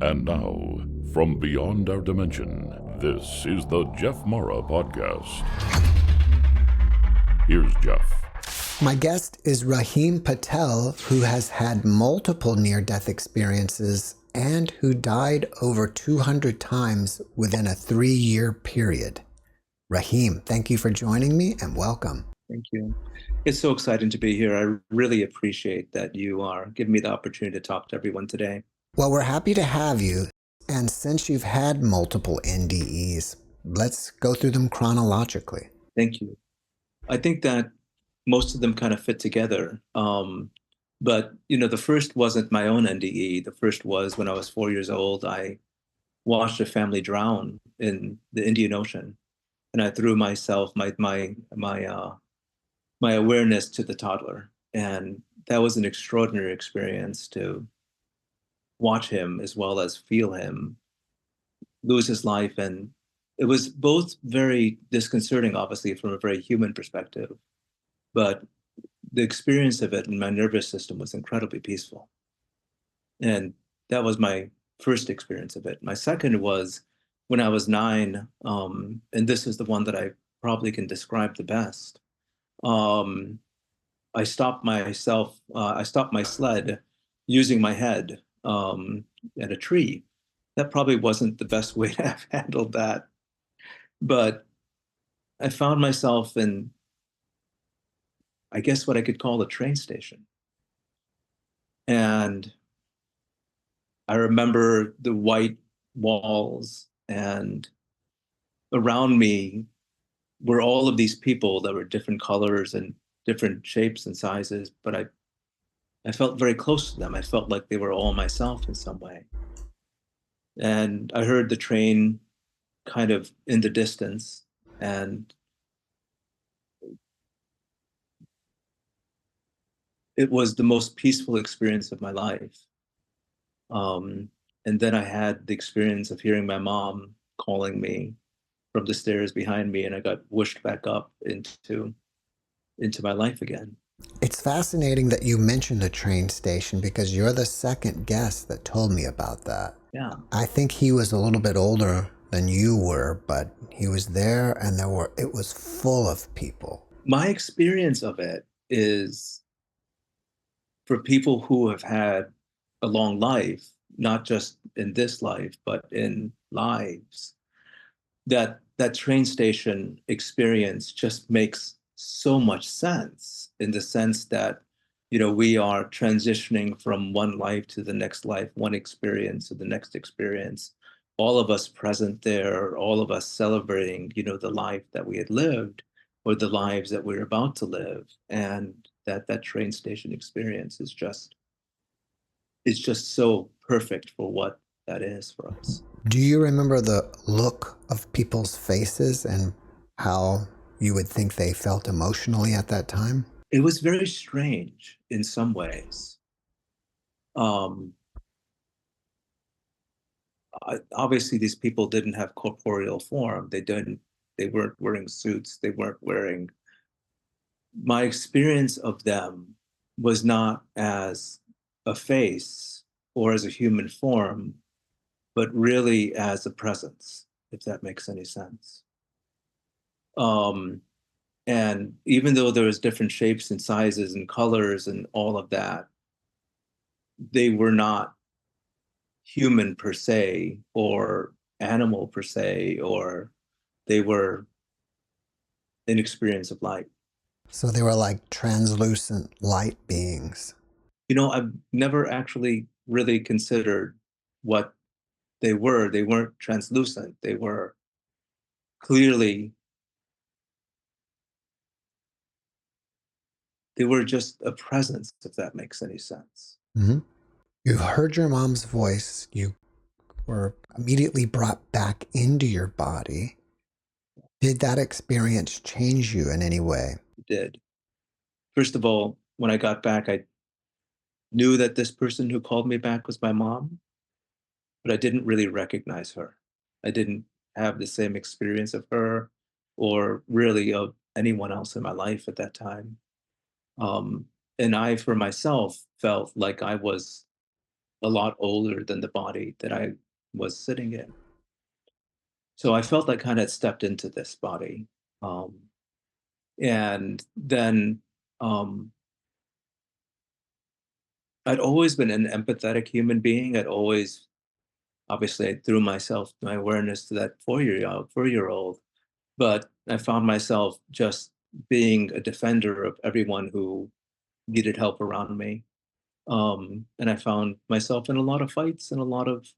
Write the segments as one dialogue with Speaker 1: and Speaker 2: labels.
Speaker 1: And now, from beyond our dimension, this is the JeffMara podcast. Here's Jeff.
Speaker 2: My guest is Rahim Patel, who has had multiple near-death experiences and who died over 200 times within a 3-year period. Rahim, thank you for joining me and welcome.
Speaker 3: Thank you. It's so exciting to be here. I really appreciate that you are giving me the opportunity to talk to everyone today.
Speaker 2: Well, we're happy to have you. And since you've had multiple NDEs, let's go through them chronologically.
Speaker 3: Thank you. I think that most of them kind of fit together. But, the first wasn't my own NDE. The first was when I was 4 years old. I watched a family drown in the Indian Ocean. And I threw myself, my awareness to the toddler. And that was an extraordinary experience to watch him as well as feel him lose his life. And it was both very disconcerting, obviously, from a very human perspective. But the experience of it in my nervous system was incredibly peaceful. And that was my first experience of it. My second was when I was 9, and this is the one that I probably can describe the best. I stopped my sled using my head at a tree. That probably wasn't the best way to have handled that. But I found myself in, I guess, what I could call a train station. And I remember the white walls, and around me were all of these people that were different colors and different shapes and sizes, but I felt very close to them. I felt like they were all myself in some way. And I heard the train kind of in the distance, and it was the most peaceful experience of my life. And then I had the experience of hearing my mom calling me from the stairs behind me, and I got whooshed back up into my life again.
Speaker 2: It's fascinating that you mentioned a train station because you're the second guest that told me about that.
Speaker 3: Yeah.
Speaker 2: I think he was a little bit older than you were, but he was there and it was full of people.
Speaker 3: My experience of it is for people who have had a long life, not just in this life, but in lives, that train station experience just makes so much sense, in the sense that, we are transitioning from one life to the next life, one experience to the next experience, all of us present there, all of us celebrating, the life that we had lived or the lives that we're about to live. And that train station experience is just so perfect for what that is for us.
Speaker 2: Do you remember the look of people's faces and how you would think they felt emotionally at that time?
Speaker 3: It was very strange in some ways. Obviously, these people didn't have corporeal form. They weren't wearing suits. They weren't wearing. My experience of them was not as a face or as a human form, but really as a presence, if that makes any sense. And even though there was different shapes and sizes and colors and all of that, they were not human per se or animal per se, or they were an experience of light.
Speaker 2: So they were like translucent light beings.
Speaker 3: I've never actually really considered what they were. They weren't translucent. They were clearly, they were just a presence, if that makes any sense.
Speaker 2: Mm-hmm. You heard your mom's voice. You were immediately brought back into your body. Did that experience change you in any way?
Speaker 3: It did. First of all, when I got back, I knew that this person who called me back was my mom, but I didn't really recognize her. I didn't have the same experience of her or really of anyone else in my life at that time. And I, for myself, felt like I was a lot older than the body that I was sitting in. So I felt like I kind of stepped into this body. Um, and then I'd always been an empathetic human being. Obviously, I threw my awareness to that 4-year-old, but I found myself just being a defender of everyone who needed help around me. And I found myself in a lot of fights and a lot of,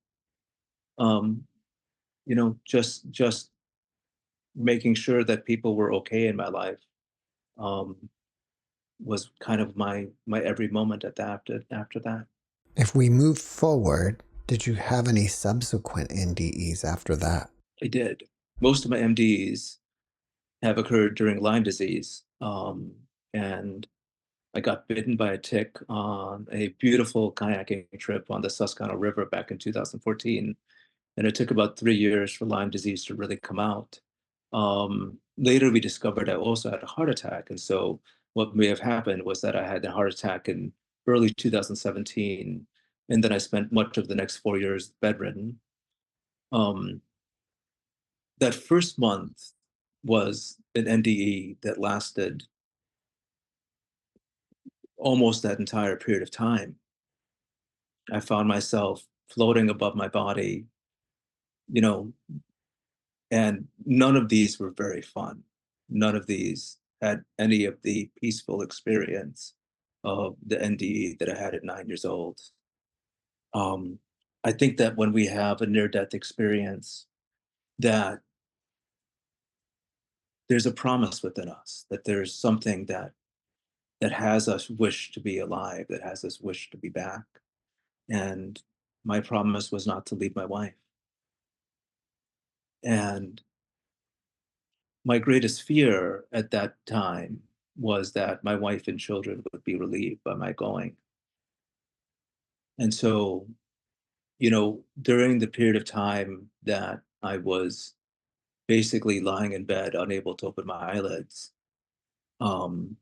Speaker 3: um, just making sure that people were okay in my life. Um, was kind of my every moment after that.
Speaker 2: If we move forward, did you have any subsequent NDEs after that?
Speaker 3: I did. Most of my MDs have occurred during Lyme disease, and I got bitten by a tick on a beautiful kayaking trip on the Susquehanna River back in 2014, and it took about 3 years for Lyme disease to really come out. Later, we discovered I also had a heart attack, and so what may have happened was that I had a heart attack in early 2017, and then I spent much of the next 4 years bedridden. Um, that first month was an NDE that lasted almost that entire period of time. I found myself floating above my body, you know, and none of these were very fun. None of these had any of the peaceful experience of the NDE that I had at 9 years old. Um, I think that when we have a near-death experience, that there's a promise within us, that there's something that has us wish to be alive, that has us wish to be back. And my promise was not to leave my wife. And my greatest fear at that time was that my wife and children would be relieved by my going. And so, during the period of time that I was basically lying in bed, unable to open my eyelids, um,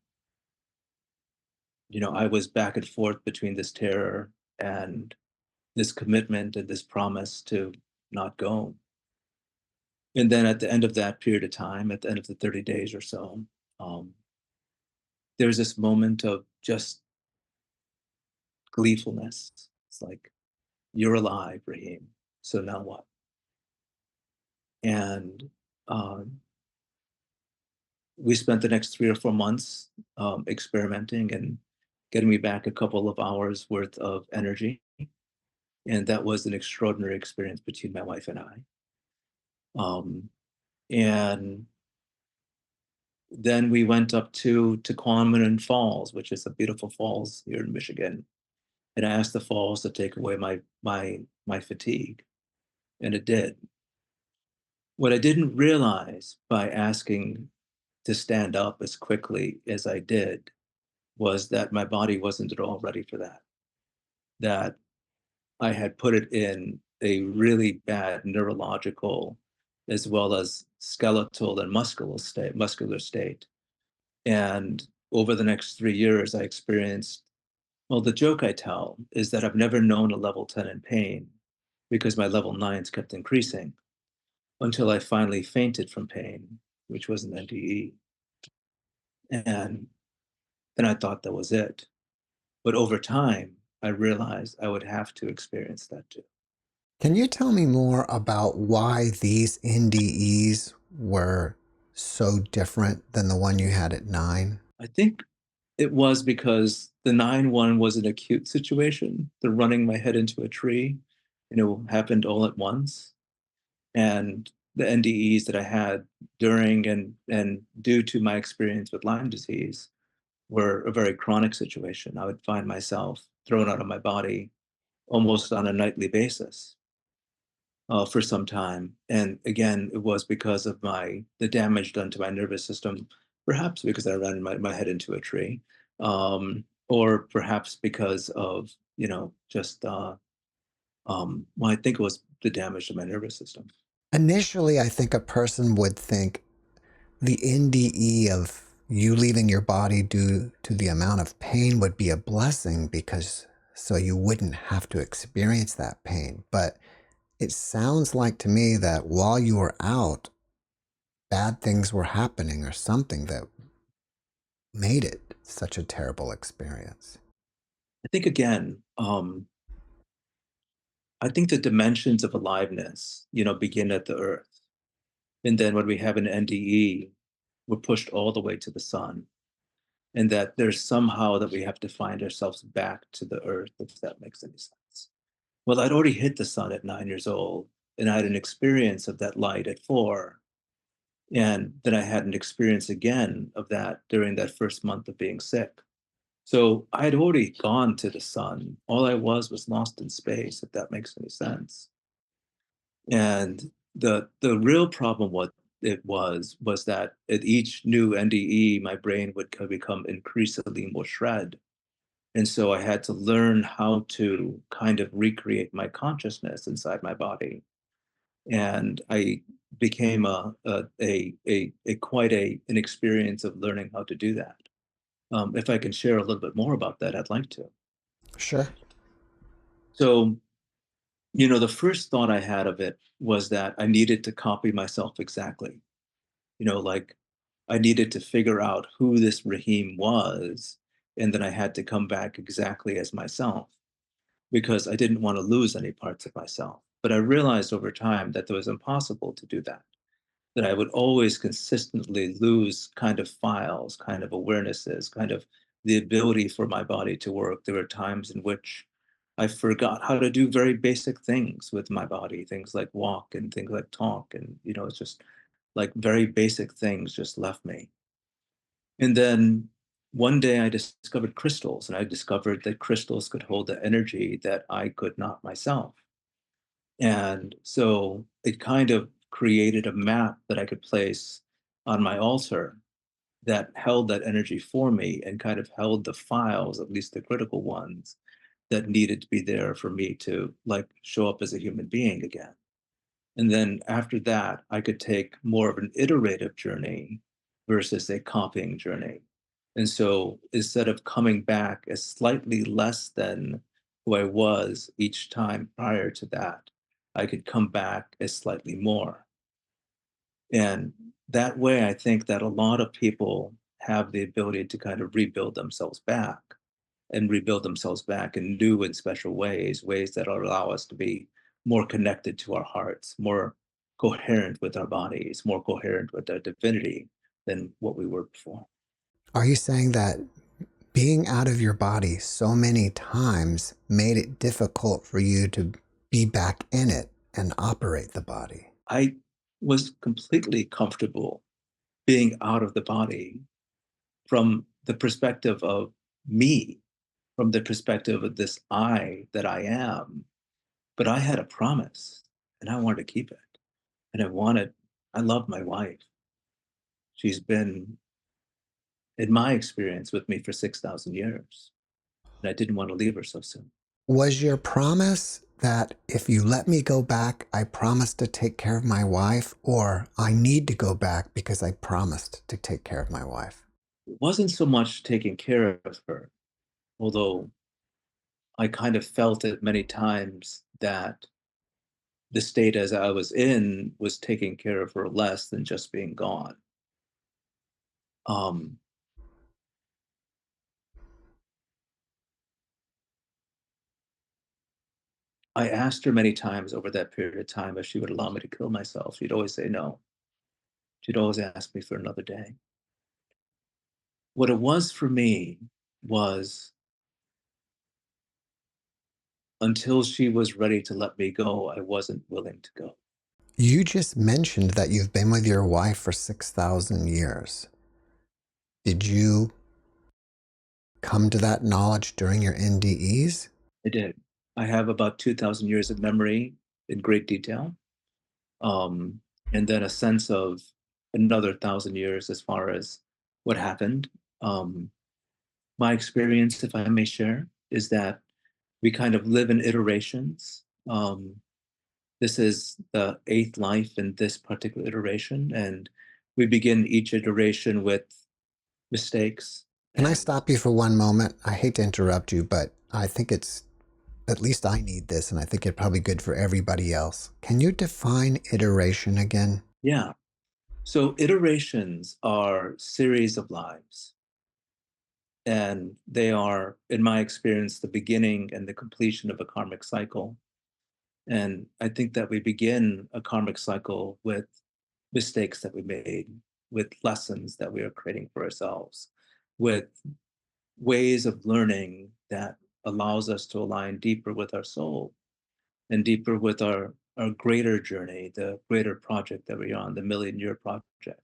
Speaker 3: I was back and forth between this terror and this commitment and this promise to not go. And then at the end of that period of time, at the end of the 30 days or so, um, there's this moment of just gleefulness. It's like, you're alive, Rahim. So now what? And um, we spent the next 3 or 4 months experimenting and getting me back a couple of hours worth of energy. And that was an extraordinary experience between my wife and I. And then we went up to Tequamanon Falls, which is a beautiful falls here in Michigan. And I asked the falls to take away my fatigue, and it did. What I didn't realize by asking to stand up as quickly as I did was that my body wasn't at all ready for that. That I had put it in a really bad neurological as well as skeletal and muscular state. And over the next 3 years, I experienced, well, the joke I tell is that I've never known a level 10 in pain because my level 9s kept increasing until I finally fainted from pain, which was an NDE. And then I thought that was it. But over time, I realized I would have to experience that too.
Speaker 2: Can you tell me more about why these NDEs were so different than the one you had at 9?
Speaker 3: I think it was because the 9-1 was an acute situation. The running my head into a tree, happened all at once. And the NDEs that I had during and due to my experience with Lyme disease were a very chronic situation. I would find myself thrown out of my body almost on a nightly basis for some time. And again, it was because of the damage done to my nervous system, perhaps because I ran my head into a tree, or perhaps because of, just, well, I think it was the damage to my nervous system.
Speaker 2: Initially, I think a person would think the NDE of you leaving your body due to the amount of pain would be a blessing because so you wouldn't have to experience that pain. But it sounds like to me that while you were out, bad things were happening or something that made it such a terrible experience.
Speaker 3: I think again, I think the dimensions of aliveness, begin at the earth. And then when we have an NDE, we're pushed all the way to the sun. And that there's somehow that we have to find ourselves back to the earth, if that makes any sense. Well, I'd already hit the sun at 9 years old, and I had an experience of that light at 4. And then I had an experience again of that during that first month of being sick. So I had already gone to the sun. All I was lost in space, if that makes any sense. And the real problem what it was that at each new NDE, my brain would become increasingly more shred. And so I had to learn how to kind of recreate my consciousness inside my body. And I became quite an experience of learning how to do that. If I can share a little bit more about that, I'd like to.
Speaker 2: Sure.
Speaker 3: So, the first thought I had of it was that I needed to copy myself exactly. Like I needed to figure out who this Rahim was, and then I had to come back exactly as myself because I didn't want to lose any parts of myself. But I realized over time that it was impossible to do that, that I would always consistently lose kind of files, kind of awarenesses, kind of the ability for my body to work. There were times in which I forgot how to do very basic things with my body, things like walk and things like talk. And, it's just like very basic things just left me. And then one day I discovered crystals, and I discovered that crystals could hold the energy that I could not myself. And so it kind of created a map that I could place on my altar that held that energy for me and kind of held the files, at least the critical ones, that needed to be there for me to like show up as a human being again. And then after that, I could take more of an iterative journey versus a copying journey. And so instead of coming back as slightly less than who I was each time prior to that, I could come back as slightly more. And that way, I think that a lot of people have the ability to kind of rebuild themselves back and rebuild themselves back in new and special ways, ways that allow us to be more connected to our hearts, more coherent with our bodies, more coherent with our divinity than what we were before.
Speaker 2: Are you saying that being out of your body so many times made it difficult for you to be back in it and operate the body?
Speaker 3: I was completely comfortable being out of the body from the perspective of me, from the perspective of this I that I am. But I had a promise and I wanted to keep it. And I love my wife. She's been, in my experience, with me for 6,000 years. And I didn't want to leave her so soon.
Speaker 2: Was your promise that if you let me go back, I promise to take care of my wife, or I need to go back because I promised to take care of my wife?
Speaker 3: It wasn't so much taking care of her, although I kind of felt it many times that the state as I was in was taking care of her less than just being gone. Um, I asked her many times over that period of time if she would allow me to kill myself. She'd always say no. She'd always ask me for another day. What it was for me was until she was ready to let me go, I wasn't willing to go.
Speaker 2: You just mentioned that you've been with your wife for 6,000 years. Did you come to that knowledge during your NDEs?
Speaker 3: I did. I have about 2,000 years of memory in great detail. And then a sense of another 1,000 years as far as what happened. My experience, if I may share, is that we kind of live in iterations. This is the 8th life in this particular iteration, and we begin each iteration with mistakes,
Speaker 2: Can I
Speaker 3: And
Speaker 2: stop you for one moment? I hate to interrupt you, but I think it's, at least I need this, and I think it's probably good for everybody else. Can you define iteration again?
Speaker 3: yeah, so iterations are series of lives. And they are, in my experience, the beginning and the completion of a karmic cycle. And I think that we begin a karmic cycle with mistakes that we made, with lessons that we are creating for ourselves, with ways of learning that allows us to align deeper with our soul and deeper with our greater journey, the greater project that we're on, the million-year project,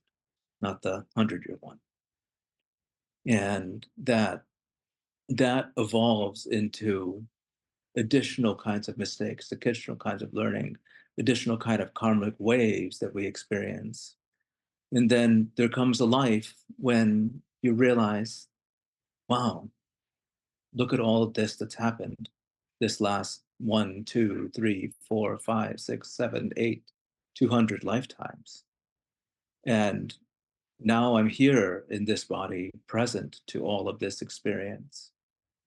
Speaker 3: not the 100-year one. And that evolves into additional kinds of mistakes, additional kinds of learning, additional kind of karmic waves that we experience. And then there comes a life when you realize, wow, look at all of this that's happened this last 1, 2, 3, 4, 5, 6, 7, 8, 200 lifetimes. And now I'm here in this body, present to all of this experience.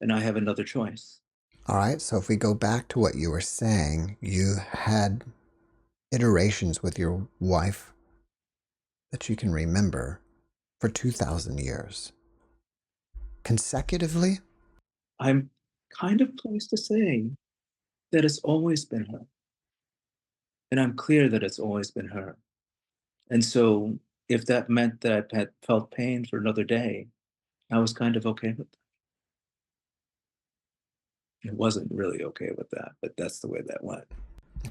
Speaker 3: And I have another choice.
Speaker 2: All right, so if we go back to what you were saying, you had iterations with your wife that you can remember for 2,000 years. Consecutively?
Speaker 3: I'm kind of pleased to say that it's always been her. And I'm clear that it's always been her. And so if that meant that I had felt pain for another day, I was kind of okay with that. It wasn't really okay with that, but that's the way that went.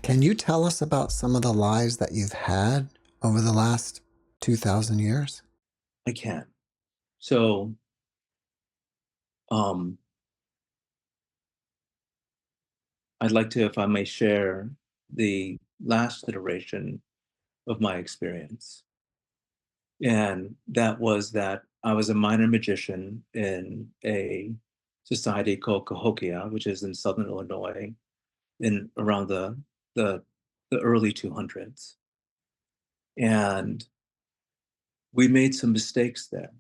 Speaker 2: Can you tell us about some of the lives that you've had over the last 2,000 years?
Speaker 3: I can. So um, I'd like to, if I may share the last iteration of my experience. And that was that I was a minor magician in a society called Cahokia, which is in Southern Illinois, in around the, the early 200s. And we made some mistakes there.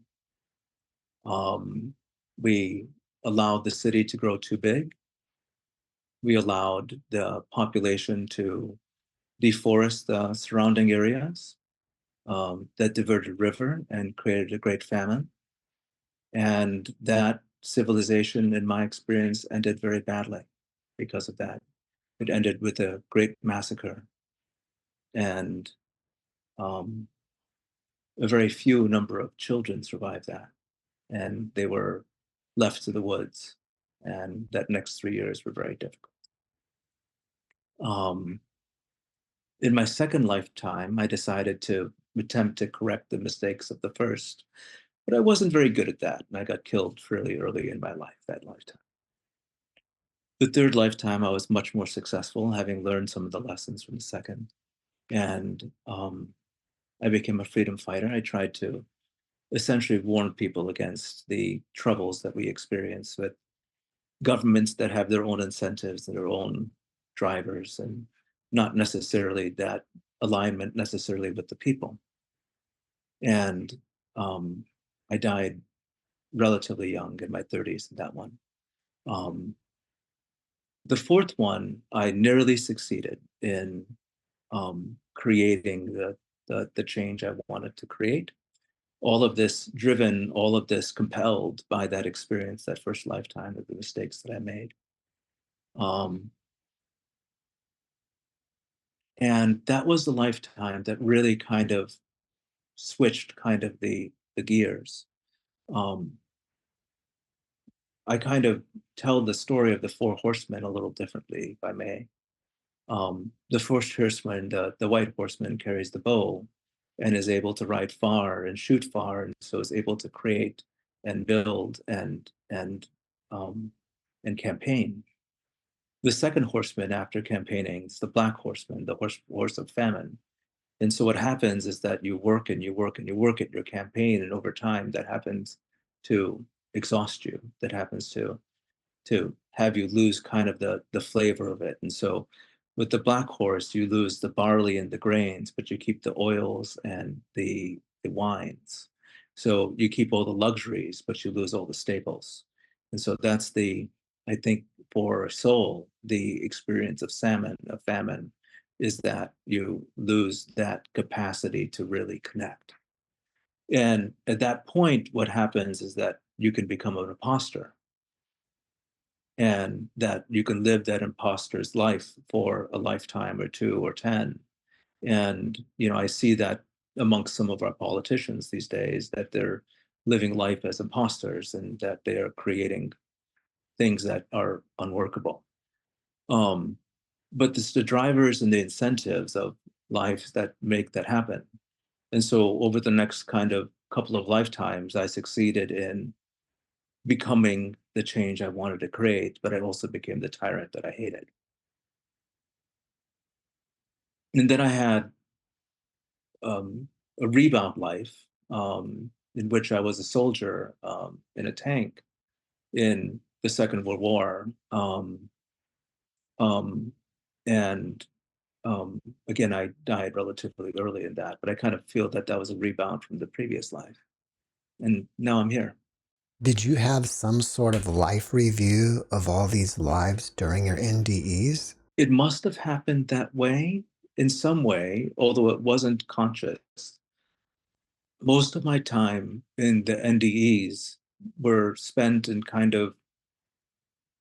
Speaker 3: We allowed the city to grow too big. We allowed the population to deforest the surrounding areas. That diverted river and created a great famine. And that civilization, in my experience, ended very badly because of that. It ended with a great massacre. And um, a very few number of children survived that. And they were left to the woods. And that next 3 years were very difficult. Um, in my second lifetime, I decided to attempt to correct the mistakes of the first, but I wasn't very good at that. And I got killed fairly early in my life, that lifetime. The third lifetime, I was much more successful, having learned some of the lessons from the second. And I became a freedom fighter. I tried to essentially warn people against the troubles that we experience with governments that have their own incentives and their own drivers, and not necessarily that alignment necessarily with the people. And I died relatively young in my 30s in that one. The fourth one, I nearly succeeded in creating the change I wanted to create. All of this driven, all of this compelled by that experience, that first lifetime of the mistakes that I made. And that was the lifetime that really kind of switched kind of the gears. Um, I kind of tell the story of the four horsemen a little differently, if I may. The first horseman, the white horseman, carries the bow and is able to ride far and shoot far, and so is able to create and build and campaign. The second horseman, after campaigning, is the black horseman, the horse of famine. And so what happens is that you work and you work and you work at your campaign, and over time that happens to exhaust you. That happens to have you lose kind of the flavor of it. And so with the black horse, you lose the barley and the grains, but you keep the oils and the wines. So you keep all the luxuries, but you lose all the staples. And so that's I think for a soul, the experience of famine, is that you lose that capacity to really connect. And at that point, what happens is that you can become an imposter, and that you can live that imposter's life for a lifetime or two or 10. And, I see that amongst some of our politicians these days, that they're living life as imposters and that they are creating things that are unworkable. But it's the drivers and the incentives of life that make that happen. And so over the next kind of couple of lifetimes, I succeeded in becoming the change I wanted to create, but I also became the tyrant that I hated. And then I had a rebound life, in which I was a soldier in a tank in the Second World War. Um, and again, I died relatively early in that, but I kind of feel that that was a rebound from the previous life. And now I'm here.
Speaker 2: Did you have some sort of life review of all these lives during your NDEs?
Speaker 3: It must have happened that way in some way, although it wasn't conscious. Most of my time in the NDEs were spent in kind of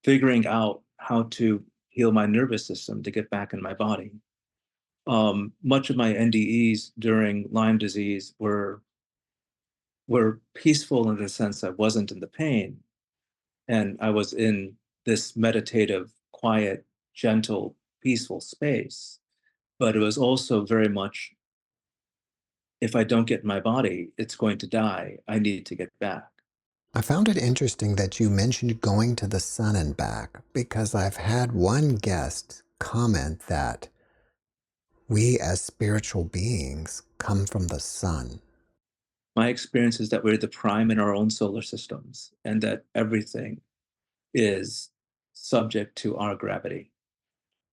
Speaker 3: figuring out how to heal my nervous system to get back in my body. Much of my NDEs during Lyme disease were peaceful in the sense I wasn't in the pain, and I was in this meditative, quiet, gentle, peaceful space. But it was also very much, if I don't get in my body, it's going to die. I need to get back.
Speaker 2: I found it interesting that you mentioned going to the sun and back, because I've had one guest comment that we as spiritual beings come from the sun.
Speaker 3: My experience is that we're the prime in our own solar systems, and that everything is subject to our gravity.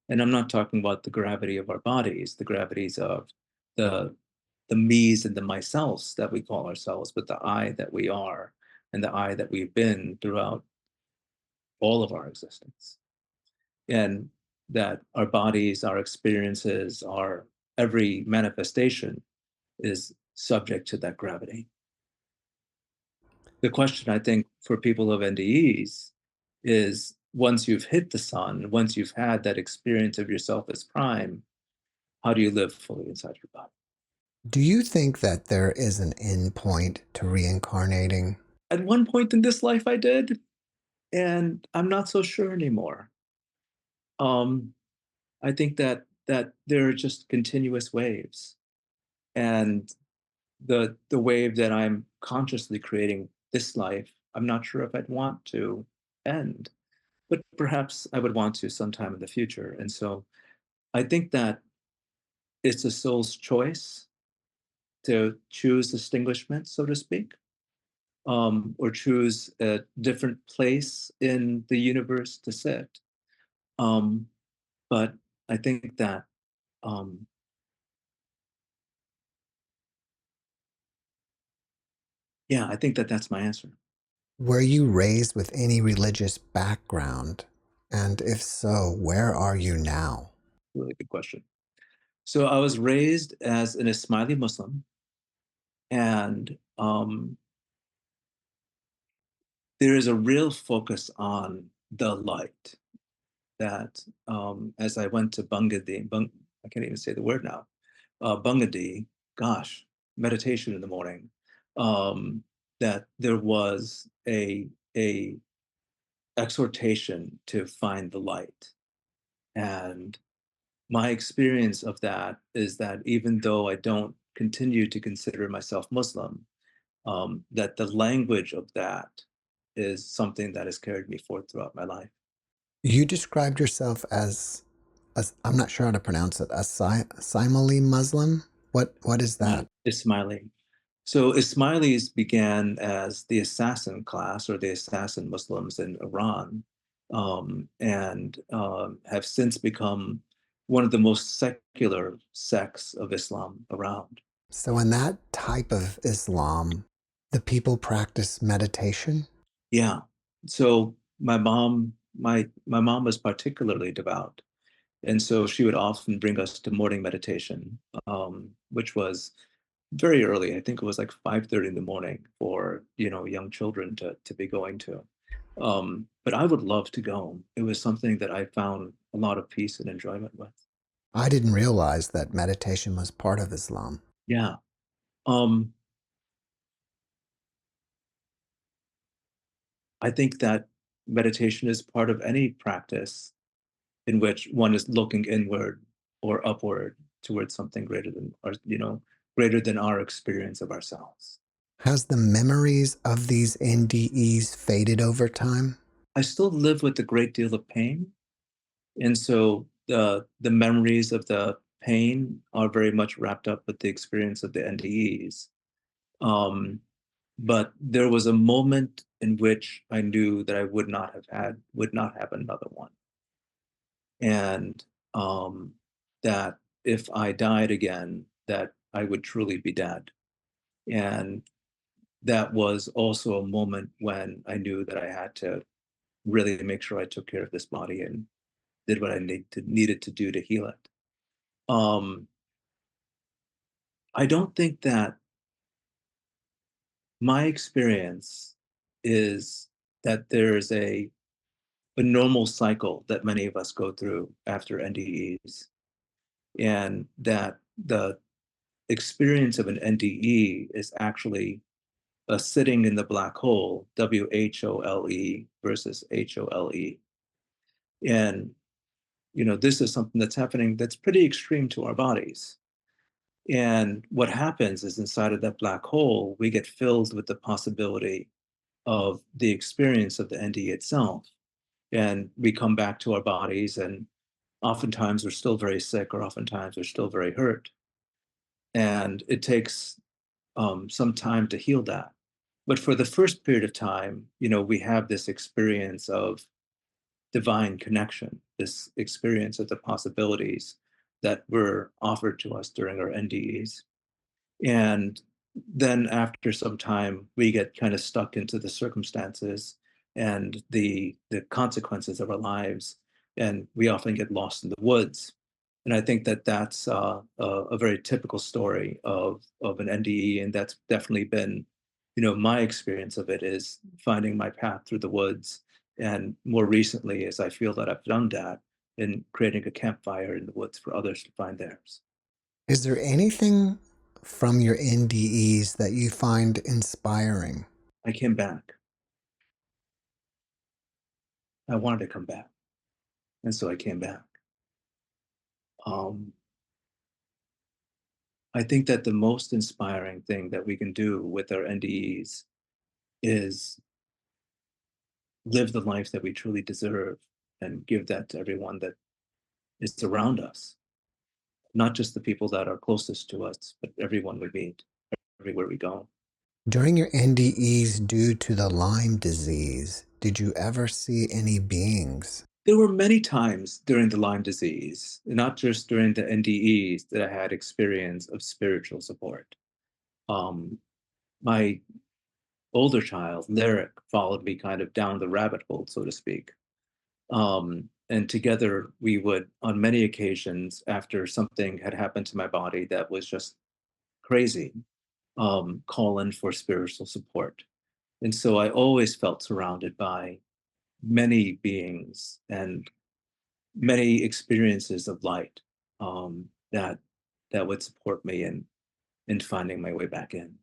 Speaker 3: And I'm not talking about the gravity of our bodies, the gravities of the me's and the myselfs that we call ourselves, but the I that we are and the I that we've been throughout all of our existence. And that our bodies, our experiences, our every manifestation is subject to that gravity. The question, I think, for people of NDEs is, once you've hit the sun, once you've had that experience of yourself as prime, how do you live fully inside your body?
Speaker 2: Do you think that there is an end point to reincarnating?
Speaker 3: At one point in this life, I did, and I'm not so sure anymore. Um, I think that there are just continuous waves, and the wave that I'm consciously creating this life, I'm not sure if I'd want to end, but perhaps I would want to sometime in the future. And so I think that it's a soul's choice to choose distinguishment, so to speak, or choose a different place in the universe to sit. Um, but I think that, um, yeah, I think that that's my answer.
Speaker 2: Were you raised with any religious background? And if so, where are you now?
Speaker 3: Really good question. So I was raised as an Ismaili Muslim, and there is a real focus on the light. That as I went to I can't even say the word now, Bangadi, gosh, meditation in the morning, that there was a exhortation to find the light. And my experience of that is that even though I don't continue to consider myself Muslim, that the language of that is something that has carried me forth throughout my life.
Speaker 2: You described yourself as, I'm not sure how to pronounce it, a Simile Muslim? What is that?
Speaker 3: Ismaili. So Ismailis began as the assassin class or the assassin Muslims in Iran, and have since become one of the most secular sects of Islam around.
Speaker 2: So in that type of Islam, The people practice meditation?
Speaker 3: Yeah. So my mom was particularly devout. And so she would often bring us to morning meditation, which was very early. I think it was like 5:30 in the morning for, young children to be going to. But I would love to go. It was something that I found a lot of peace and enjoyment with.
Speaker 2: I didn't realize that meditation was part of Islam.
Speaker 3: Yeah. Um, I think that meditation is part of any practice in which one is looking inward or upward towards something greater than our experience of ourselves.
Speaker 2: Has the memories of these NDEs faded over time?
Speaker 3: I still live with a great deal of pain. And so the memories of the pain are very much wrapped up with the experience of the NDEs. Um, but there was a moment in which I knew that I would not have another one. And that if I died again, that I would truly be dead. And that was also a moment when I knew that I had to really make sure I took care of this body and did what I needed to do to heal it. Um, I don't think that my experience is that there's a normal cycle that many of us go through after NDEs, and that the experience of an NDE is actually a sitting in the black hole, WHOLE versus HOLE. And, this is something that's happening that's pretty extreme to our bodies. And what happens is inside of that black hole, we get filled with the possibility of the experience of the NDE itself. And we come back to our bodies, and oftentimes we're still very sick, or oftentimes we're still very hurt. And it takes some time to heal that. But for the first period of time, we have this experience of divine connection, this experience of the possibilities that were offered to us during our NDEs. And then after some time, we get kind of stuck into the circumstances and the consequences of our lives, and we often get lost in the woods. And I think that that's a very typical story of an NDE, and that's definitely been, my experience of it is finding my path through the woods. And more recently, as I feel that I've done that, in creating a campfire in the woods for others to find theirs.
Speaker 2: Is there anything from your NDEs that you find inspiring?
Speaker 3: I came back. I wanted to come back. And so I came back. Um, I think that the most inspiring thing that we can do with our NDEs is live the life that we truly deserve and give that to everyone that is around us, not just the people that are closest to us, but everyone we meet, everywhere we go.
Speaker 2: During your NDEs due to the Lyme disease, did you ever see any beings?
Speaker 3: There were many times during the Lyme disease, not just during the NDEs, that I had experience of spiritual support. Um, my older child, Lyric, followed me kind of down the rabbit hole, so to speak. And together we would, on many occasions, after something had happened to my body that was just crazy, call in for spiritual support. And so I always felt surrounded by many beings and many experiences of light, that would support me in finding my way back in.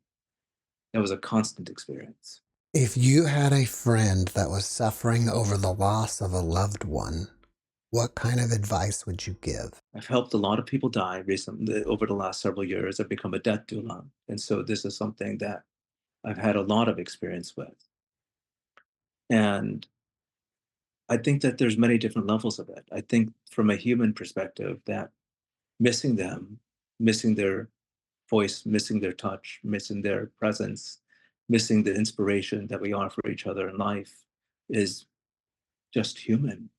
Speaker 3: That was a constant experience.
Speaker 2: If you had a friend that was suffering over the loss of a loved one, what kind of advice would you give?
Speaker 3: I've helped a lot of people die recently over the last several years. I've become a death doula. And so this is something that I've had a lot of experience with. And I think that there's many different levels of it. I think from a human perspective that missing them, missing their voice, missing their touch, missing their presence, missing the inspiration that we offer each other in life is just human.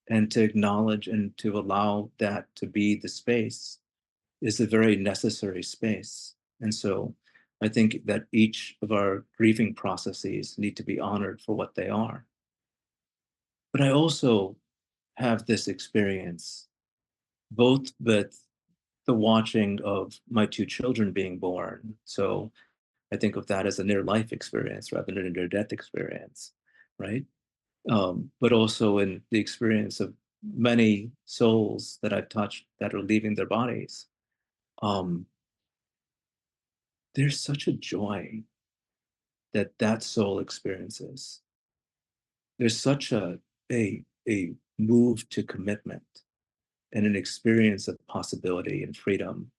Speaker 3: And to acknowledge and to allow that to be the space is a very necessary space. And so I think that each of our grieving processes need to be honored for what they are. But I also have this experience, both with the watching of my two children being born. So I think of that as a near life experience rather than a near death experience, right? But also in the experience of many souls that I've touched that are leaving their bodies. Um, there's such a joy that that soul experiences. There's such a move to commitment and an experience of possibility and freedom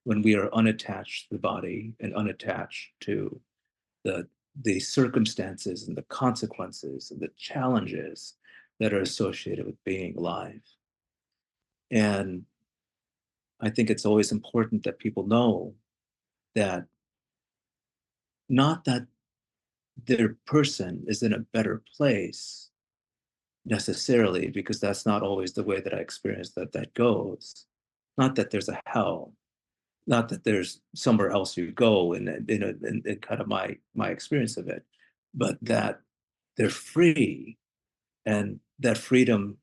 Speaker 3: when we are unattached to the body and unattached to the the circumstances and the consequences and the challenges that are associated with being alive. And I think it's always important that people know that not that their person is in a better place necessarily, because that's not always the way that I experience that goes. Not that there's a hell, not that there's somewhere else you go in kind of my experience of it, but that they're free, and that freedom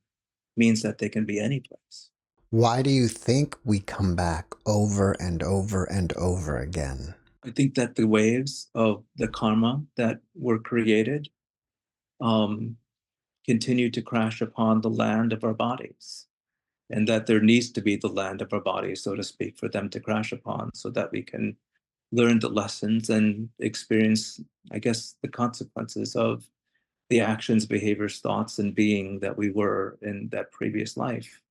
Speaker 3: means that they can be any place.
Speaker 2: Why do you think we come back over and over and over again?
Speaker 3: I think that the waves of the karma that were created um, continue to crash upon the land of our bodies, and that there needs to be the land of our bodies, so to speak, for them to crash upon, so that we can learn the lessons and experience, I guess, the consequences of the actions, behaviors, thoughts, and being that we were in that previous life.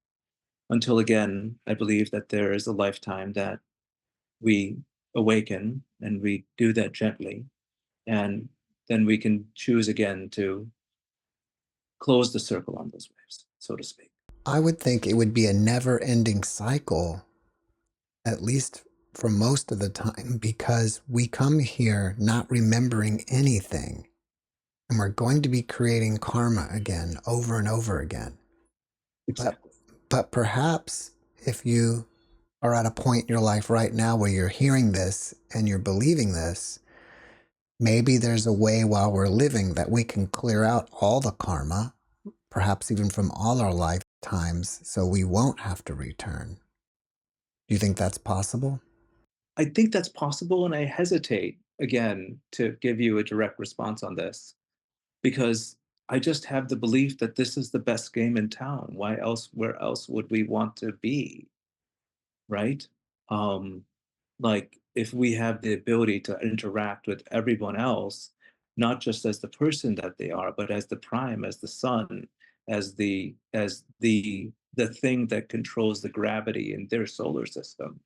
Speaker 3: Until again, I believe that there is a lifetime that we awaken, and we do that gently, and then we can choose again to close the circle on those waves, so to speak.
Speaker 2: I would think it would be a never-ending cycle, at least for most of the time, because we come here not remembering anything, and we're going to be creating karma again over and over again.
Speaker 3: Exactly.
Speaker 2: But perhaps if you are at a point in your life right now where you're hearing this and you're believing this, maybe there's a way while we're living that we can clear out all the karma, perhaps even from all our lifetimes, so we won't have to return. Do you think that's possible?
Speaker 3: I think that's possible, and I hesitate again to give you a direct response on this, because I just have the belief that this is the best game in town. Why else, where else would we want to be? Right? Um, like if we have the ability to interact with everyone else, not just as the person that they are, but as the prime, as the sun, as the thing that controls the gravity in their solar system,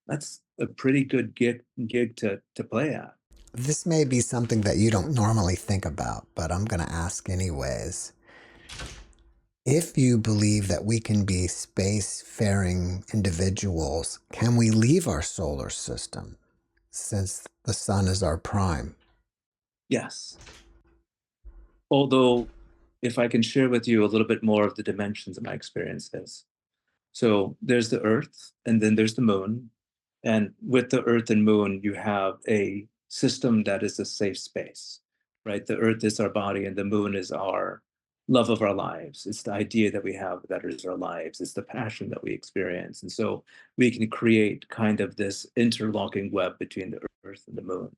Speaker 3: that's a pretty good gig to play at.
Speaker 2: This may be something that you don't normally think about, but I'm going to ask anyways. If you believe that we can be space-faring individuals, can we leave our solar system since the sun is our prime?
Speaker 3: Yes. Although, if I can share with you a little bit more of the dimensions of my experiences. So there's the Earth, and then there's the Moon. And with the Earth and Moon, you have a system that is a safe space, right? The Earth is our body, and the Moon is our love of our lives. It's the idea that we have that is our lives. It's the passion that we experience. And so we can create kind of this interlocking web between the Earth and the Moon.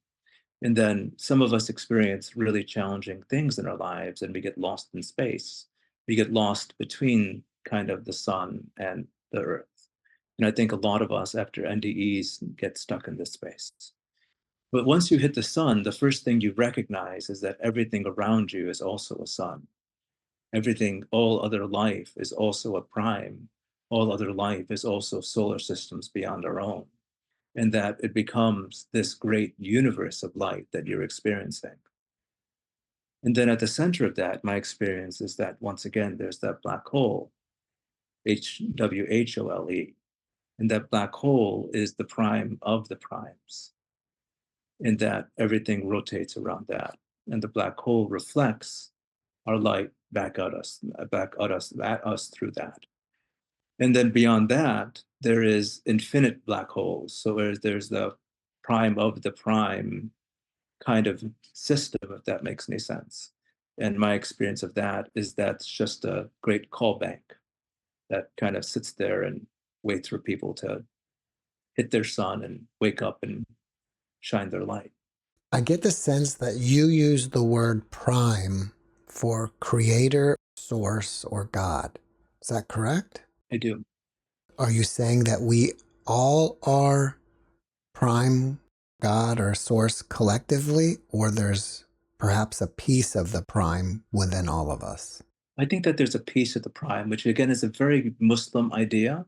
Speaker 3: And then some of us experience really challenging things in our lives, and we get lost in space. We get lost between kind of the sun and the Earth. And I think a lot of us after NDEs get stuck in this space. But once you hit the sun, the first thing you recognize is that everything around you is also a sun. Everything, all other life is also a prime. All other life is also solar systems beyond our own. And that it becomes this great universe of light that you're experiencing. And then at the center of that, my experience is that once again, there's that black hole, HWHOLE. And that black hole is the prime of the primes, in that everything rotates around that. And the black hole reflects our light back at us through that. And then beyond that, there is infinite black holes. So there's the prime of the prime kind of system, if that makes any sense. And my experience of that is that's just a great call bank that kind of sits there and waits for people to hit their sun and wake up and shine their light.
Speaker 2: I get the sense that you use the word prime for creator, source, or God. Is that correct?
Speaker 3: I do.
Speaker 2: Are you saying that we all are prime, God, or source collectively, or there's perhaps a piece of the prime within all of us?
Speaker 3: I think that there's a piece of the prime, which again is a very Muslim idea.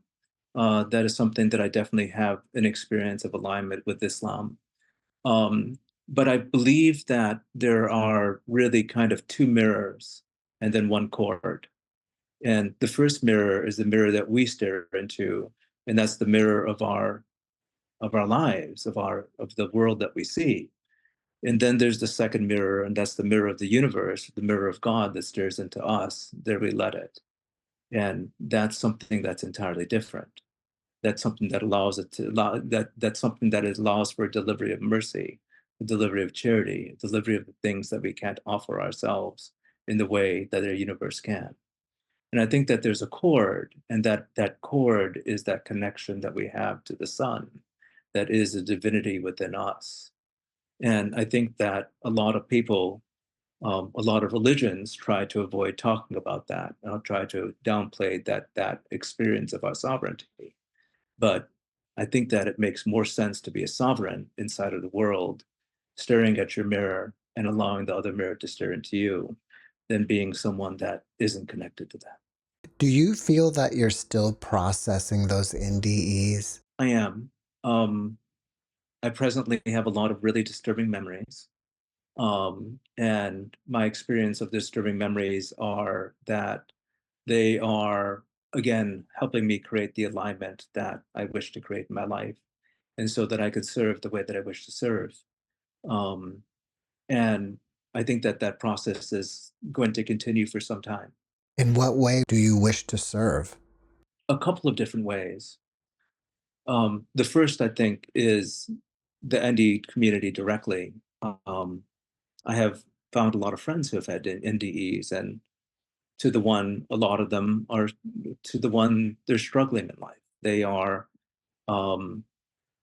Speaker 3: That is something that I definitely have an experience of alignment with Islam. But I believe that there are really kind of two mirrors and then one cord. And the first mirror is the mirror that we stare into, and that's the mirror of our lives, of the world that we see. And then there's the second mirror, and that's the mirror of the universe, the mirror of God that stares into us. There we let it. And that's something that's entirely different. That's something that allows it to allow that's something that allows for a delivery of mercy, a delivery of charity, a delivery of the things that we can't offer ourselves in the way that a universe can. And I think that there's a cord, and that cord is that connection that we have to the sun, that is a divinity within us. And I think that a lot of people, a lot of religions try to avoid talking about that, and try to downplay that experience of our sovereignty. But I think that it makes more sense to be a sovereign inside of the world, staring at your mirror and allowing the other mirror to stare into you, than being someone that isn't connected to that.
Speaker 2: Do you feel that you're still processing those NDEs?
Speaker 3: I am. I presently have a lot of really disturbing memories. And my experience of disturbing memories are that they are, again, helping me create the alignment that I wish to create in my life, and so that I could serve the way that I wish to serve. Um, and I think that that process is going to continue for some time.
Speaker 2: In what way do you wish to serve?
Speaker 3: A couple of different ways. The first, I think, is the NDE community directly. Um, I have found a lot of friends who have had NDEs, and to the one, a lot of them are, to the one, they're struggling in life. They are um,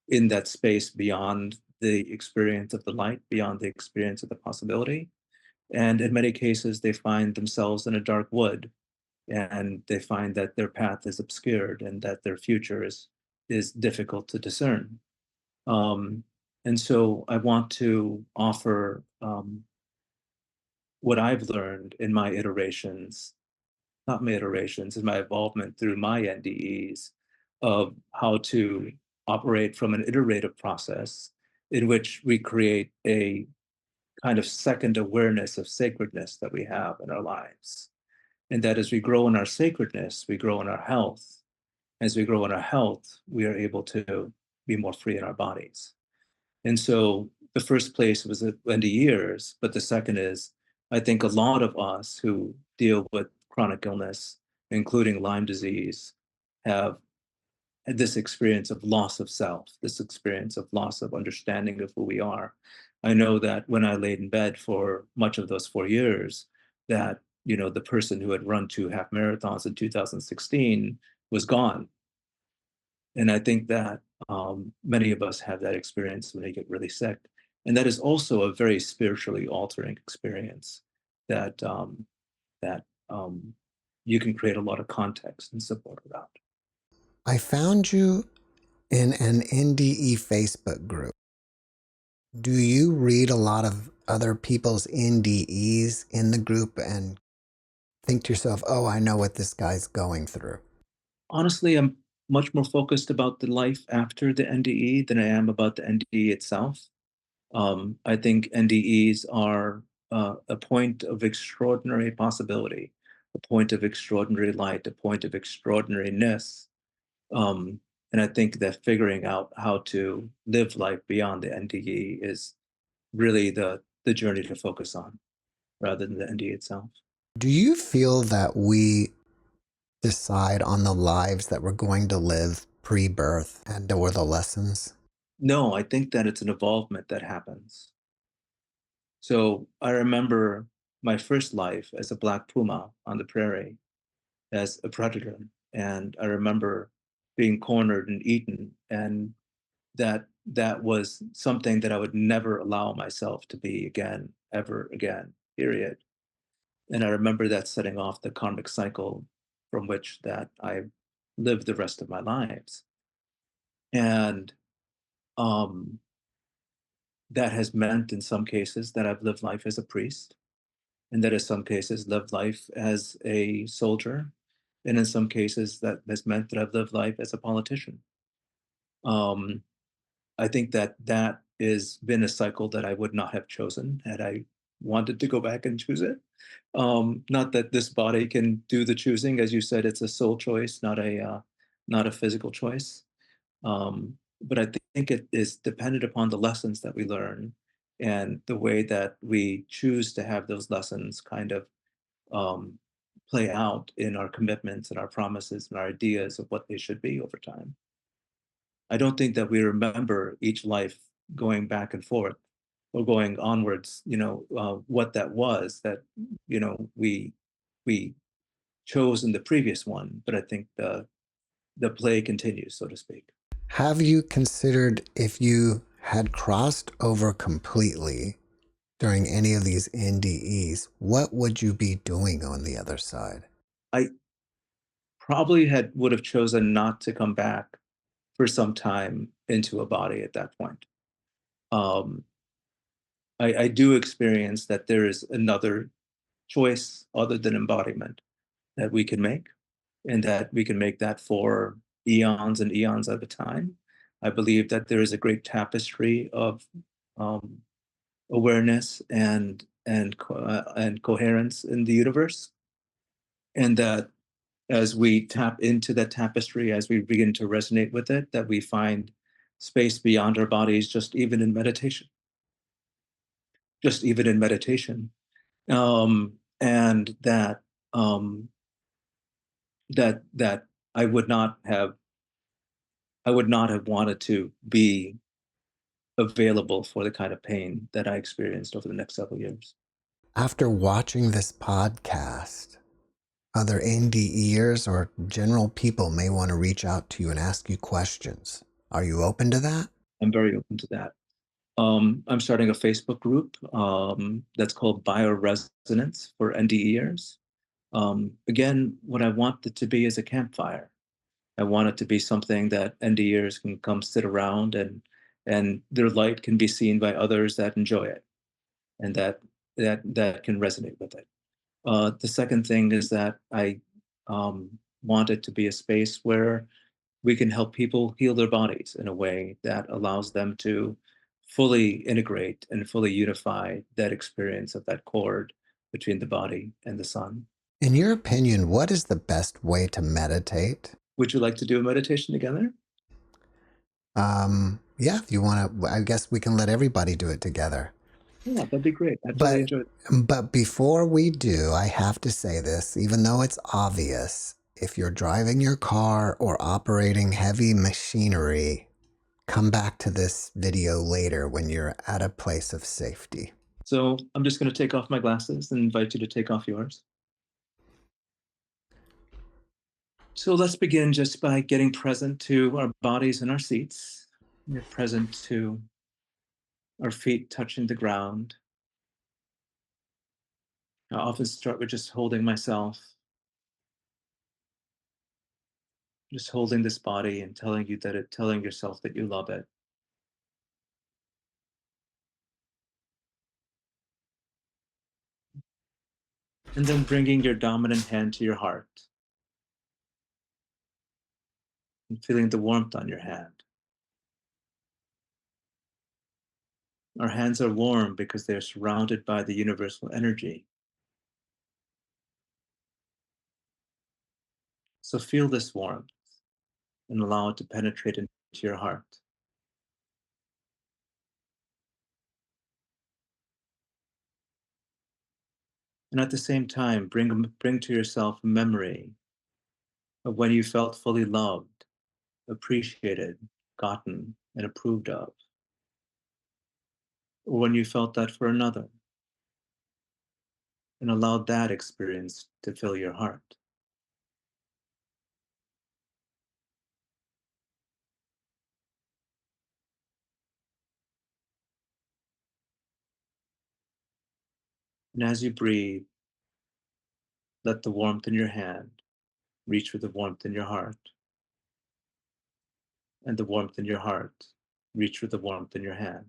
Speaker 3: in that space beyond the experience of the light, beyond the experience of the possibility. And in many cases, they find themselves in a dark wood, and they find that their path is obscured and that their future is difficult to discern. Um, and so I want to offer what I've learned in my iterations, not my iterations, in my involvement through my NDEs, of how to operate from an iterative process in which we create a kind of second awareness of sacredness that we have in our lives. And that as we grow in our sacredness, we grow in our health. As we grow in our health, we are able to be more free in our bodies. And so the first place was at Wendy years, but the second is, I think a lot of us who deal with chronic illness, including Lyme disease, have had this experience of loss of self, this experience of loss of understanding of who we are. I know that when I laid in bed for much of those 4 years, that the person who had run 2 half marathons in 2016 was gone. And I think that many of us have that experience when they get really sick. And that is also a very spiritually altering experience that that you can create a lot of context and support around.
Speaker 2: I found you in an NDE Facebook group. Do you read a lot of other people's NDEs in the group and think to yourself, oh, I know what this guy's going through?
Speaker 3: Honestly, I'm much more focused about the life after the NDE than I am about the NDE itself. I think NDEs are a point of extraordinary possibility, a point of extraordinary light, a point of extraordinariness. And I think that figuring out how to live life beyond the NDE is really the journey to focus on, rather than the NDE itself.
Speaker 2: Do you feel that we decide on the lives that we're going to live pre-birth and or the lessons?
Speaker 3: No, I think that it's an evolvement that happens. So I remember my first life as a black puma on the prairie as a predator. And I remember being cornered and eaten. And that was something that I would never allow myself to be again, ever again, period. And I remember that setting off the karmic cycle from which that I lived the rest of my lives. And um, that has meant in some cases that I've lived life as a priest, and that in some cases lived life as a soldier, and in some cases that has meant that I've lived life as a politician. Um, I think that that has been a cycle that I would not have chosen had I wanted to go back and choose it. Not that this body can do the choosing, as you said, it's a soul choice, not a physical choice. But I think it is dependent upon the lessons that we learn and the way that we choose to have those lessons kind of um, play out in our commitments and our promises and our ideas of what they should be over time. I don't think that we remember each life going back and forth or going onwards, what that was that, we chose in the previous one, but I think the play continues, so to speak.
Speaker 2: Have you considered if you had crossed over completely during any of these NDEs, what would you be doing on the other side?
Speaker 3: I probably would have chosen not to come back for some time into a body at that point. Um, I do experience that there is another choice other than embodiment that we can make, and that we can make that for eons and eons at a time. I believe that there is a great tapestry of um, awareness and coherence in the universe, and that as we tap into that tapestry, as we begin to resonate with it, that we find space beyond our bodies, just even in meditation, and um, that I would not have I would not have wanted to be available for the kind of pain that I experienced over the next several years.
Speaker 2: After watching this podcast, other NDEers or general people may want to reach out to you and ask you questions. Are you open to that?
Speaker 3: I'm very open to that. I'm starting a Facebook group that's called Bioresonance for NDEers. Again, what I want it to be is a campfire. I want it to be something that NDEers can come sit around and their light can be seen by others that enjoy it and that can resonate with it. The second thing is that I want it to be a space where we can help people heal their bodies in a way that allows them to fully integrate and fully unify that experience of that chord between the body and the sun.
Speaker 2: In your opinion, what is the best way to meditate?
Speaker 3: Would you like to do a meditation together?
Speaker 2: Yeah, if you want to, I guess we can let everybody do it together.
Speaker 3: Yeah, that'd be great. I'd really
Speaker 2: But
Speaker 3: enjoy it.
Speaker 2: but before we do, I have to say this, even though it's obvious, if you're driving your car or operating heavy machinery, come back to this video later when you're at a place of safety.
Speaker 3: So I'm just going to take off my glasses and invite you to take off yours. So let's begin just by getting present to our bodies and our seats. We're present to our feet touching the ground. I often start with just holding myself, just holding this body and telling yourself that you love it. And then bringing your dominant hand to your heart and feeling the warmth on your hand. Our hands are warm because they're surrounded by the universal energy. So feel this warmth and allow it to penetrate into your heart. And at the same time, bring to yourself a memory of when you felt fully loved, appreciated, gotten and approved of, or when you felt that for another and allowed that experience to fill your heart. And as you breathe, let the warmth in your hand reach for the warmth in your heart, and the warmth in your heart reach for the warmth in your hand.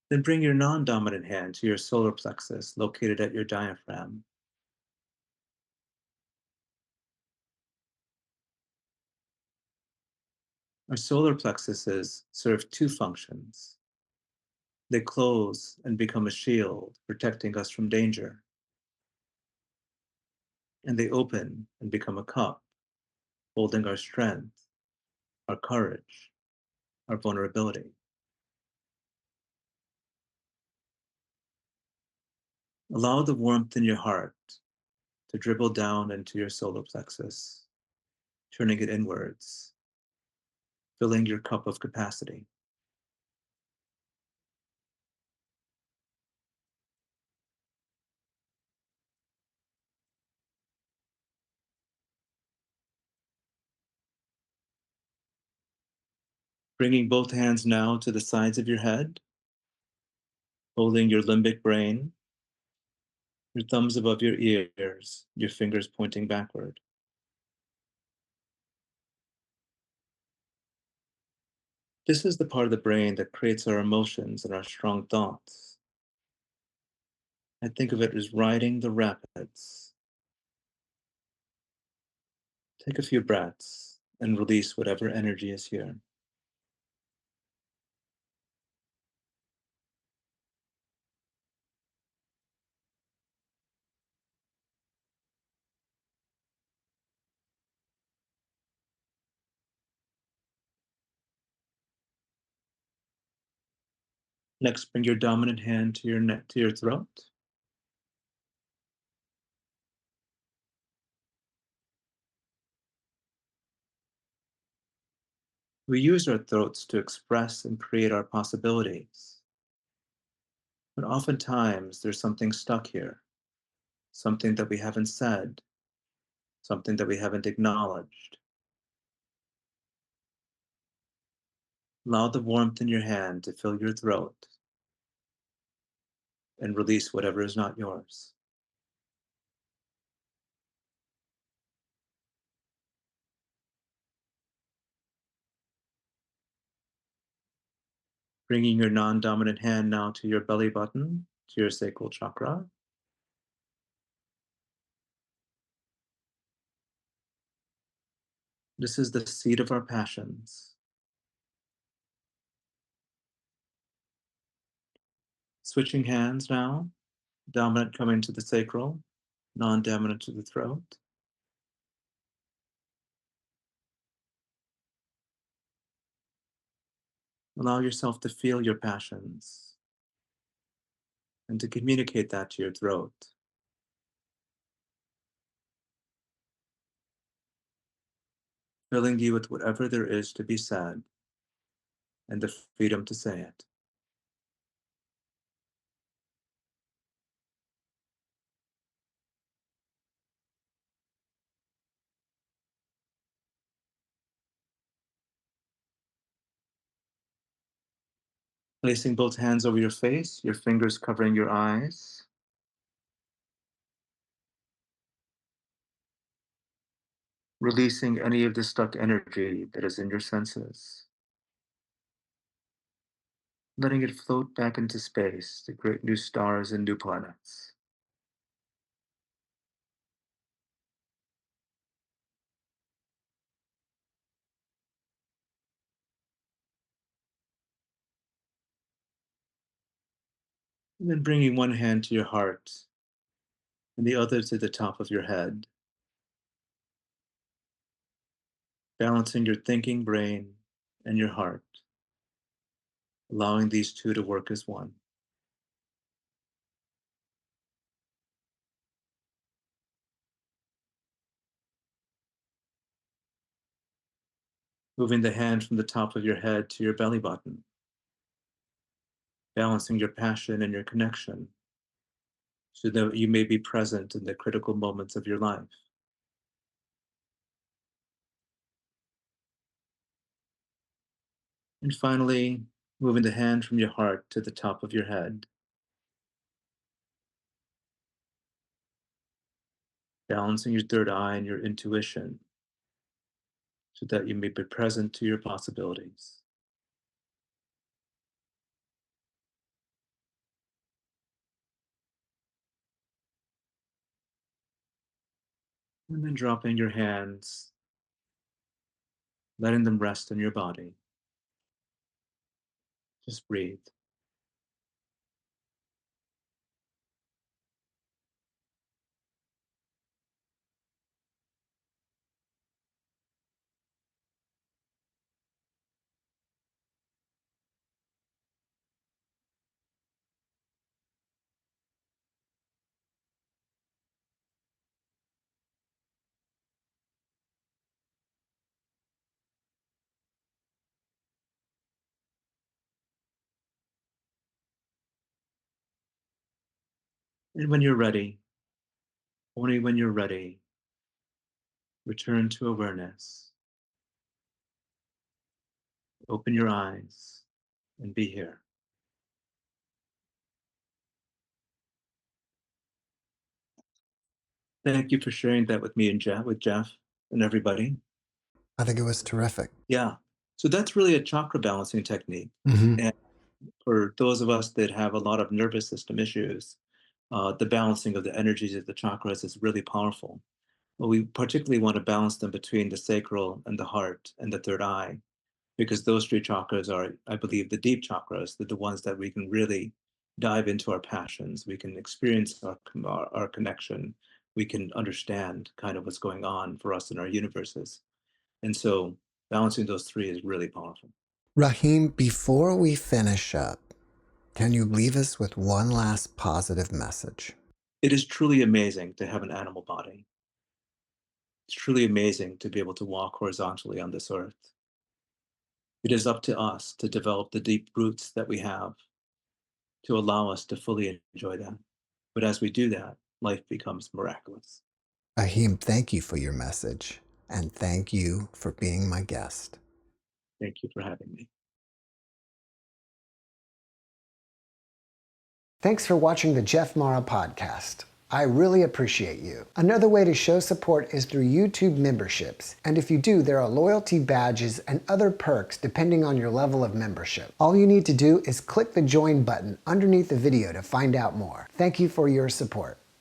Speaker 3: Then bring your non-dominant hand to your solar plexus located at your diaphragm. Our solar plexuses serve two functions. They close and become a shield, protecting us from danger. And they open and become a cup, holding our strength, our courage, our vulnerability. Allow the warmth in your heart to dribble down into your solar plexus, turning it inwards, filling your cup of capacity. Bringing both hands now to the sides of your head, holding your limbic brain, your thumbs above your ears, your fingers pointing backward. This is the part of the brain that creates our emotions and our strong thoughts. I think of it as riding the rapids. Take a few breaths and release whatever energy is here. Next, bring your dominant hand to your neck, to your throat. We use our throats to express and create our possibilities. But oftentimes there's something stuck here, something that we haven't said, something that we haven't acknowledged. Allow the warmth in your hand to fill your throat and release whatever is not yours. Bringing your non-dominant hand now to your belly button, to your sacral chakra. This is the seat of our passions. Switching hands now, dominant coming to the sacral, non-dominant to the throat. Allow yourself to feel your passions and to communicate that to your throat. Filling you with whatever there is to be said and the freedom to say it. Placing both hands over your face, your fingers covering your eyes. Releasing any of the stuck energy that is in your senses. Letting it float back into space to create new stars and new planets. And then bringing one hand to your heart and the other to the top of your head. Balancing your thinking brain and your heart. Allowing these two to work as one. Moving the hand from the top of your head to your belly button. Balancing your passion and your connection so that you may be present in the critical moments of your life. And finally, moving the hand from your heart to the top of your head. Balancing your third eye and your intuition so that you may be present to your possibilities. And then dropping your hands, letting them rest on your body. Just breathe. And when you're ready, only when you're ready, return to awareness. Open your eyes and be here. Thank you for sharing that with me and with Jeff and everybody.
Speaker 2: I think it was terrific.
Speaker 3: Yeah. So that's really a chakra balancing technique.
Speaker 2: Mm-hmm.
Speaker 3: And for those of us that have a lot of nervous system issues, the balancing of the energies of the chakras is really powerful. But we particularly want to balance them between the sacral and the heart and the third eye, because those three chakras are, I believe, the deep chakras. They're the ones that we can really dive into our passions. We can experience our connection. We can understand kind of what's going on for us in our universes. And so balancing those three is really powerful.
Speaker 2: Rahim, before we finish up, can you leave us with one last positive message?
Speaker 3: It is truly amazing to have an animal body. It's truly amazing to be able to walk horizontally on this earth. It is up to us to develop the deep roots that we have to allow us to fully enjoy that. But as we do that, life becomes miraculous.
Speaker 2: Rahim, thank you for your message, and thank you for being my guest.
Speaker 3: Thank you for having me.
Speaker 2: Thanks for watching the JeffMara podcast. I really appreciate you. Another way to show support is through YouTube memberships. And if you do, there are loyalty badges and other perks depending on your level of membership. All you need to do is click the join button underneath the video to find out more. Thank you for your support.